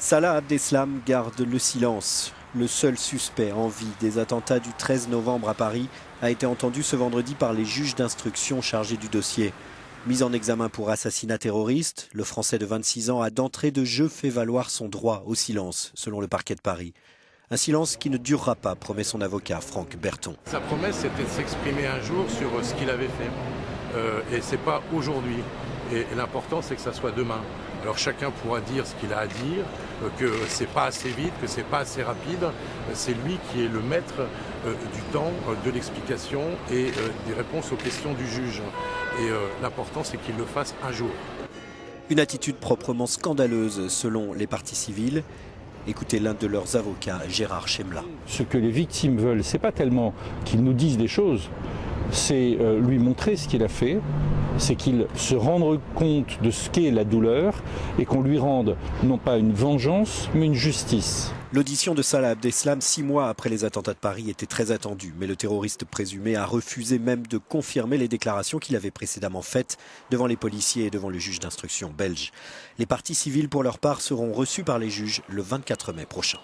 Salah Abdeslam garde le silence. Le seul suspect en vie des attentats du 13 novembre à Paris a été entendu ce vendredi par les juges d'instruction chargés du dossier. Mis en examen pour assassinat terroriste, le Français de 26 ans a d'entrée de jeu fait valoir son droit au silence, selon le parquet de Paris. Un silence qui ne durera pas, promet son avocat Franck Berton. Sa promesse, c'était de s'exprimer un jour sur ce qu'il avait fait. Et c'est pas aujourd'hui. Et l'important, c'est que ça soit demain. Alors chacun pourra dire ce qu'il a à dire, que c'est pas assez vite, que c'est pas assez rapide. C'est lui qui est le maître du temps, de l'explication et des réponses aux questions du juge. Et l'important, c'est qu'il le fasse un jour. Une attitude proprement scandaleuse selon les parties civiles. Écoutez l'un de leurs avocats, Gérard Chemla. Ce que les victimes veulent, c'est pas tellement qu'ils nous disent des choses, c'est lui montrer ce qu'il a fait, c'est qu'il se rende compte de ce qu'est la douleur et qu'on lui rende non pas une vengeance, mais une justice. L'audition de Salah Abdeslam, 6 mois après les attentats de Paris, était très attendue. Mais le terroriste présumé a refusé même de confirmer les déclarations qu'il avait précédemment faites devant les policiers et devant le juge d'instruction belge. Les parties civiles, pour leur part, seront reçues par les juges le 24 mai prochain.